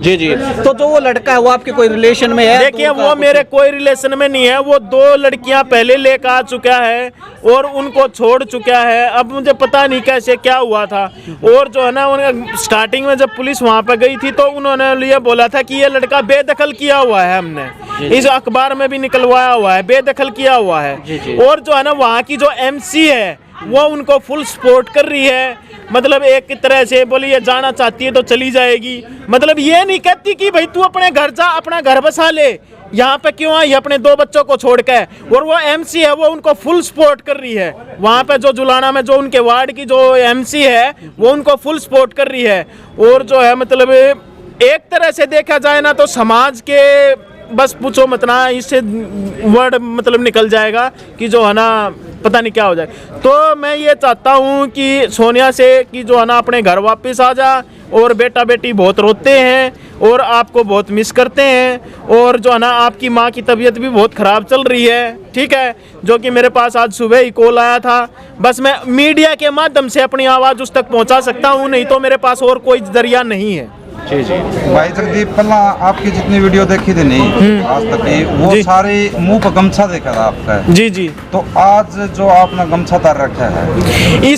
जी जी। तो जो वो लड़का है वो आपके कोई रिलेशन में है? देखिए वो मेरे कोई रिलेशन में नहीं है, वो 2 लड़कियां पहले लेकर आ चुका है और उनको छोड़ चुका है। अब मुझे पता नहीं कैसे क्या हुआ था। और जो है ना, स्टार्टिंग में जब पुलिस वहां पर गई थी तो उन्होंने ये बोला था कि ये लड़का बेदखल किया हुआ है, हमने इस अखबार में भी निकलवाया हुआ है, बेदखल किया हुआ है। और जो है ना, वहाँ की जो MC है वो उनको फुल सपोर्ट कर रही है। मतलब एक तरह से बोली ये जाना चाहती है तो चली जाएगी, मतलब ये नहीं कहती कि भाई तू अपने घर जा, अपना घर बसा ले, यहाँ पे क्यों आई अपने 2 बच्चों को छोड़ के। और वो MC है वो उनको फुल सपोर्ट कर रही है। वहाँ पे जो जुलाना में जो उनके वार्ड की जो MC है वो उनको फुल सपोर्ट कर रही है। और जो है मतलब एक तरह से देखा जाए ना तो समाज के बस पूछो मत ना, इससे वर्ड मतलब निकल जाएगा कि जो है ना पता नहीं क्या हो जाए। तो मैं ये चाहता हूँ कि सोनिया से कि जो है ना अपने घर वापस आ जा। और बेटा बेटी बहुत रोते हैं और आपको बहुत मिस करते हैं। और जो है ना आपकी माँ की तबीयत भी बहुत ख़राब चल रही है, ठीक है, जो कि मेरे पास आज सुबह ही कॉल आया था। बस मैं मीडिया के माध्यम से अपनी आवाज़ उस तक पहुँचा सकता हूँ, नहीं तो मेरे पास और कोई जरिया नहीं है। जी जी। भाई जगदीप, पहला आपकी जितनी वीडियो देखी थी नहीं आज तक की, वो सारे मुंह पर गमछा देखा था आपका। जी जी। तो आज जो आपने गमछा तार रखा है,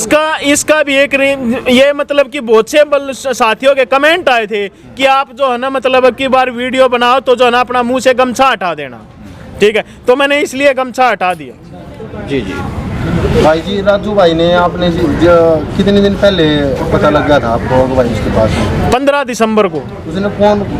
इसका भी एक ये मतलब कि बहुत से साथियों के कमेंट आए थे कि आप जो है ना मतलब अब की बार वीडियो बनाओ तो जो है ना अपना मुंह से गमछा हटा देना, ठीक है। तो मैंने इसलिए गमछा हटा दिया। जी जी। भाई जी, राजू भाई ने आपने कितने दिन पहले पता लग गया था आपको भाई उसके पास? 15 दिसंबर को। उसने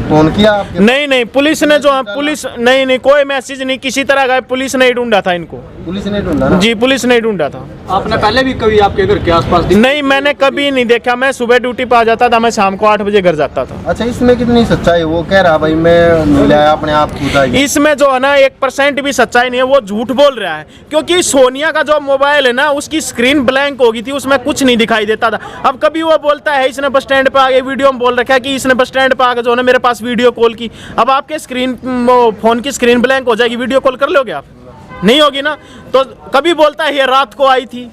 फोन किया आपके? नहीं, पुलिस ने जो पुलिस नहीं कोई मैसेज नहीं, किसी तरह का पुलिस नहीं ढूंढा था इनको। पुलिस ने ढूंढा ना? जी, पुलिस नहीं ढूंढा था। आपने पहले भी कभी आपके घर के आसपास? नहीं, मैंने कभी नहीं देखा। मैं सुबह ड्यूटी पे आ जाता था, मैं शाम को 8 बजे घर जाता था। अच्छा, इसमें कितनी सच्चाई? वो कह रहा भाई मैं लाया अपने आप खुदा ही। इसमें जो है ना 1% भी सच्चाई नहीं है, वो झूठ बोल रहा है। क्योंकि सोनिया का जो मोबाइल है ना उसकी स्क्रीन ब्लैंक हो गई थी, उसमें कुछ नहीं दिखाई देता था। अब कभी वो बोलता है इसने बस स्टैंड पे आगे वीडियो में बोल रखा है कि इसने बस स्टैंड पे आगे जो है ना मेरे पास वीडियो कॉल की। अब आपके फोन की स्क्रीन ब्लैंक हो जाएगी, वीडियो कॉल कर लोगे आप? नहीं होगी ना। तो कभी बोलता है ये रात को आई थी।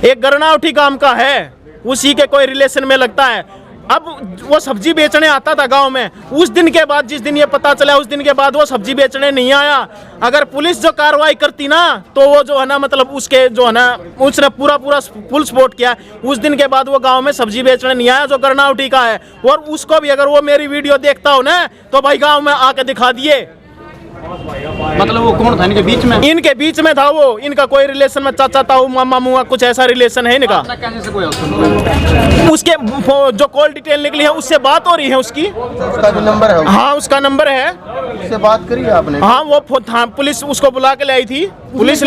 एक गरनावटी काम का है, उसी के कोई रिलेशन में लगता है। अब वो सब्जी बेचने आता था गांव में, उस दिन के बाद जिस दिन ये पता चला उस दिन के बाद वो सब्जी बेचने नहीं आया। अगर पुलिस जो कार्रवाई करती ना तो वो जो है ना मतलब उसके जो है ना उसने पूरा फुल सपोर्ट किया। उस दिन के बाद वो गांव में सब्जी बेचने नहीं आया जो गरनावटी का है। और उसको भी अगर वो मेरी वीडियो देखता हो ना तो भाई गाँव में आके दिखा दिए। मतलब वो कौन था इनके बीच में? इनके बीच में था वो, इनका कोई रिलेशन में चाचा ताऊ मामा मुआ कुछ ऐसा रिलेशन है इनका। उसके जो कॉल डिटेल निकली है उससे बात हो रही है उसकी। उसका भी नंबर है? हाँ, उसका नंबर है। उससे बात करी आपने? हाँ, वो पुलिस उसको बुला के ले आई थी। पुलिस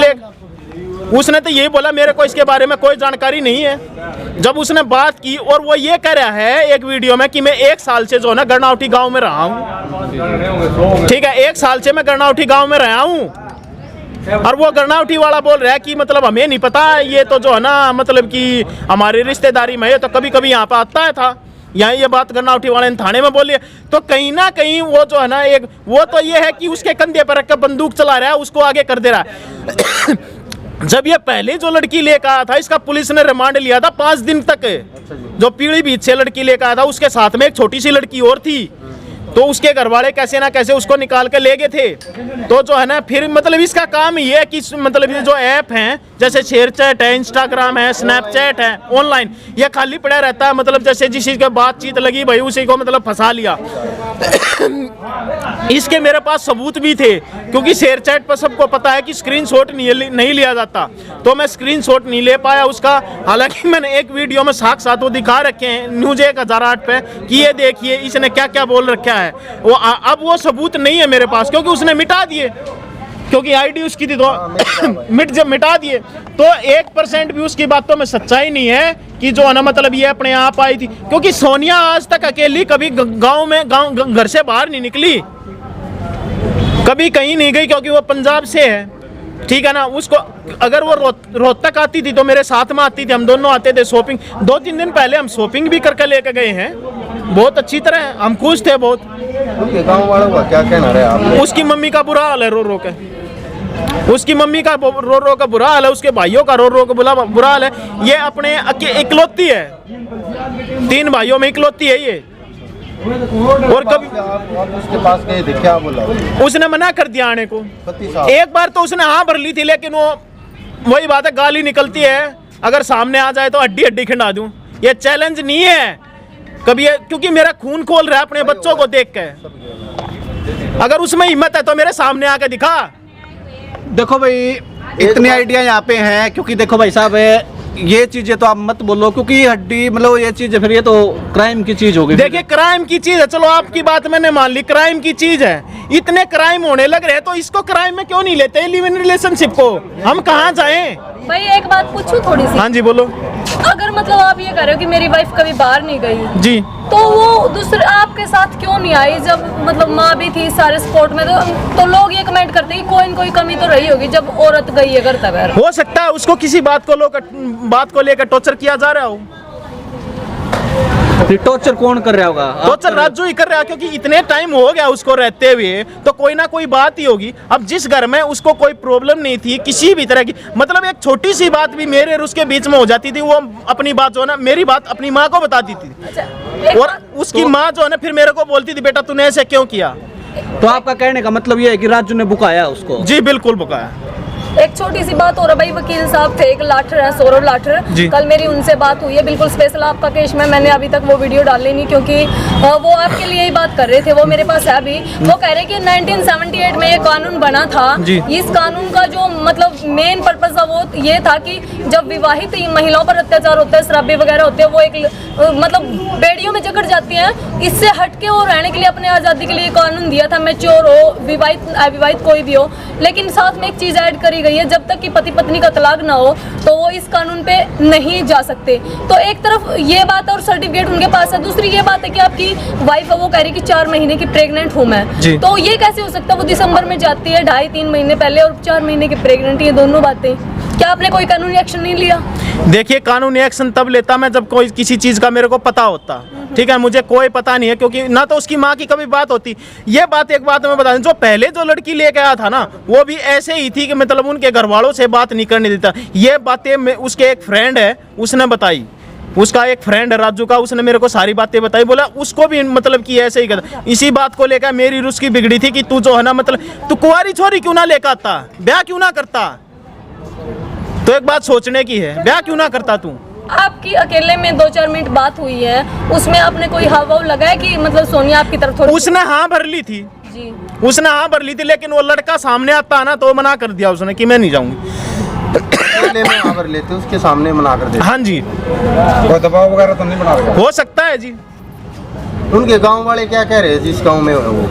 उसने तो यही बोला मेरे को इसके बारे में कोई जानकारी नहीं है। जब उसने बात की और वो ये कह रहा है एक वीडियो में कि मैं 1 साल से जो है ना गरनावटी गांव में रहा हूँ, ठीक है, 1 साल से मैं गरनावटी गांव में रहा हूँ। और वो गरनावटी वाला बोल रहा है कि मतलब हमें नहीं पता, ये तो जो है ना मतलब कि हमारी रिश्तेदारी में है, तो कभी कभी यहाँ पे आता था। यहाँ ये बात गरनावटी वाले ने थाने में बोली है। तो कहीं ना कहीं वो जो है ना एक वो तो ये है कि उसके कंधे पर रख कर बंदूक चला रहा है, उसको आगे कर दे रहा है। जब ये पहले जो लड़की लेकर आया था इसका पुलिस ने रिमांड लिया था 5 दिन तक। जो पीढ़ीभीत से लड़की लेकर आया था उसके साथ में एक छोटी सी लड़की और थी, तो उसके घर वाले कैसे ना कैसे उसको निकाल के ले गए थे। तो जो है ना फिर मतलब इसका काम ये है कि मतलब ये जो ऐप हैं जैसे शेयरचैट है, इंस्टाग्राम है, स्नैपचैट है, ऑनलाइन ये खाली पड़ा रहता है। मतलब जैसे जिस चीज़ की बातचीत लगी भाई उसी को मतलब फंसा लिया। इसके मेरे पास सबूत भी थे क्योंकि शेयरचैट पर सबको पता है कि स्क्रीनशॉट नहीं लिया जाता, तो मैं स्क्रीनशॉट नहीं ले पाया उसका। हालांकि मैंने एक वीडियो में साथ वो दिखा रखे हैं न्यूज़ 1008 पे कि ये देखिए इसने क्या क्या बोल रखा है। वो अब वो सबूत नहीं है मेरे पास क्योंकि उसने मिटा दिए, क्योंकि आईडी उसकी थी तो मिटा दिए। तो 1% भी उसकी बातों में सच्चाई नहीं है कि जो है ना मतलब ये अपने आप आई थी। क्योंकि सोनिया आज तक अकेली कभी गांव घर से बाहर नहीं निकली, कभी कहीं नहीं गई, क्योंकि वो पंजाब से है, ठीक है ना। उसको अगर वो रोहतक आती थी तो मेरे साथ में आती थी, हम दोनों आते थे शॉपिंग। 2-3 दिन पहले हम शॉपिंग भी करके लेके गए हैं, बहुत अच्छी तरह, हम खुश थे बहुत। गाँव वालों का क्या कहना है आप? उसकी मम्मी का बुरा हाल है रो के, उसकी मम्मी का रो का बुरा हाल है, उसके भाइयों का रो का बुरा हाल है। ये अपने इकलौती है, 3 भाइयों में इकलौती है ये, और कभी आप उसके पास गए थे, क्या बोला? उसने मना कर दिया आने को। पति साहब एक बार तो उसने हाँ भर ली थी, लेकिन वो वही बात है, गाली निकलती है, अगर सामने आ जाए तो हड्डी हड्डी खिंडा दूं। ये चैलेंज नहीं है कभी, क्योंकि मेरा खून खोल रहा है अपने बच्चों को देख के। अगर उसमें हिम्मत है तो मेरे सामने आके दिखा। देखो भाई, इतनी आइडिया यहाँ पे हैं, क्योंकि देखो भाई साहब, ये चीजें तो आप मत बोलो, क्योंकि हड्डी मतलब ये चीजें फिर ये तो क्राइम की चीज हो गई। देखिए क्राइम की चीज है, चलो आपकी बात मैंने मान ली, क्राइम की चीज है। इतने क्राइम होने लग रहे हैं तो इसको क्राइम में क्यों नहीं लेते लिव इन रिलेशनशिप को? हम कहाँ जाएं? भाई एक बात पूछूं थोड़ी सी? हाँ जी बोलो। अगर मतलब आप ये कह रहे हो कि मेरी वाइफ कभी बाहर नहीं गई जी, तो वो दूसरे आपके साथ क्यों नहीं आई? जब मतलब माँ भी थी सारे स्पोर्ट में, तो लोग ये कमेंट करते हैं कि कोई न कोई कमी तो रही होगी जब औरत गई है घर तक। हो सकता है उसको किसी बात को लेकर टॉर्चर किया जा रहा हो। टॉर्चर कौन कर रहा होगा? टॉर्चर राजू ही कर रहा है, क्योंकि इतने टाइम हो गया उसको रहते हुए, तो कोई ना कोई बात ही होगी। अब जिस घर में उसको कोई प्रॉब्लम नहीं थी किसी भी तरह की, मतलब एक छोटी सी बात भी मेरे और उसके बीच में हो जाती थी, वो अपनी बात जो है ना, मेरी बात अपनी माँ को बताती थी, और उसकी माँ जो है ना फिर मेरे को बोलती थी, बेटा तूने ऐसे क्यों किया? तो आपका कहने का मतलब ये है कि राजू ने बुकाया उसको? जी बिल्कुल बुकाया। एक छोटी सी बात हो रहा, भाई वकील साहब थे एक लाठर है, सौरभ लाठर, कल मेरी उनसे बात हुई है, बिल्कुल स्पेशल आपका केस में। मैंने अभी तक वो वीडियो डाली नहीं, क्योंकि वो आपके लिए ही बात कर रहे थे, वो मेरे पास है अभी। वो कह रहे कि 1978 में ये कानून बना था। इस कानून का जो मतलब मेन पर्पज था वो ये था कि जब विवाहित महिलाओं पर अत्याचार होता है, शराबी वगैरह होते हैं, वो एक मतलब बेड़ियों में जकड़ जाती हैं, इससे हटके और रहने के लिए अपने आज़ादी के लिए कानून दिया था। मैच्योर हो, विवाहित अविवाहित कोई भी हो, लेकिन साथ में एक चीज़ ऐड करी गई है, जब तक कि पति पत्नी का तलाक ना हो तो वो इस कानून पे नहीं जा सकते। तो एक तरफ ये बात है और सर्टिफिकेट उनके पास है, दूसरी ये बात है कि आपकी वाइफ है वो कह रही कि 4 महीने की प्रेग्नेंट हूँ मैं, तो ये कैसे हो सकता है? वो दिसंबर में जाती है 2.5-3 महीने पहले, और 4 महीने की प्रेग्नेंट, ये दोनों बातें। क्या आपने कोई कानूनी एक्शन नहीं लिया? देखिए कानूनी एक्शन तब लेता मैं जब कोई किसी चीज का मेरे को पता होता। ठीक है, मुझे कोई पता नहीं है, क्योंकि ना तो उसकी माँ की कभी बात होती। ये बात एक बात मैं बता दूं, जो पहले जो लड़की लेके आया था ना, वो भी ऐसे ही थी कि मतलब उनके घर वालों से बात नहीं करने देता। ये बातें उसके एक फ्रेंड है उसने बताई, उसका एक फ्रेंड है राजू का, उसने मेरे को सारी बातें बताई। बोला उसको भी मतलब कि ऐसे ही करता। इसी बात को लेकर मेरी रुस्की बिगड़ी थी कि तू जो है ना, मतलब तू कुंवारी छोरी क्यों ना लेकर आता, ब्याह क्यों ना करता? तो एक बात सोचने की है, ब्याह क्यों ना करता तू? आपकी अकेले में 2-4 मिनट बात हुई है, उसमें आपने कोई हाव लगाया कि मतलब सोनिया आपकी तरफ थोड़ी? उसने हाँ भर ली थी जी, उसने हाँ भर ली थी, लेकिन वो लड़का सामने आता ना तो मना कर दिया उसने कि मैं नहीं जाऊंगी। पहले में खबर लेते उसके सामने मना कर देते। हाँ जी, कोई दबाव वगैरह तो नहीं बना रहे? हो सकता है जी। उनके गांव वाले क्या कह रहे हैं जिस गांव में वो?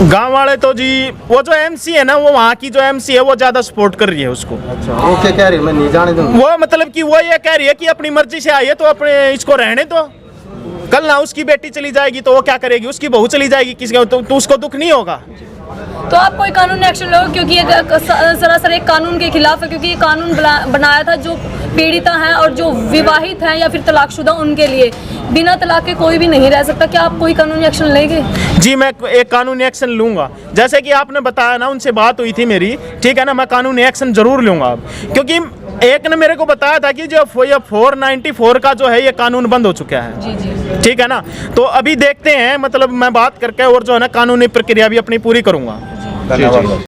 गांव वाले तो जी, वो जो एमसी है ना, वो वहाँ की जो एमसी है वो ज्यादा सपोर्ट कर रही है उसको। अच्छा, वो क्या कह रही है? मैं नहीं जाने दूंगा। वो मतलब कि वो ये कह रही है कि अपनी मर्जी से आई है तो अपने इसको रहने दो। कल ना उसकी बेटी चली जाएगी तो वो क्या करेगी? उसकी बहू चली जाएगी किसी तो उसको दुख नहीं होगा? तो आप कोई कानूनी एक्शन लो, क्योंकि ये सरासर एक कानून के खिलाफ है, क्योंकि ये कानून बनाया था जो पीड़िता हैं और जो विवाहित हैं या फिर तलाकशुदा उनके लिए। बिना तलाक के कोई भी नहीं रह सकता। क्या आप कोई कानूनी एक्शन लेंगे? जी मैं एक कानूनी एक्शन लूंगा, जैसे कि आपने बताया ना, उनसे बात हुई थी मेरी, ठीक है ना, मैं कानूनी एक्शन जरूर लूंगा अब, क्योंकि एक ने मेरे को बताया था कि जो 494 का जो है ये कानून बंद हो चुका है। जी जी, ठीक है ना, तो अभी देखते हैं, मतलब मैं बात करके और जो है ना कानूनी प्रक्रिया भी अपनी पूरी करूंगा। धन्यवाद।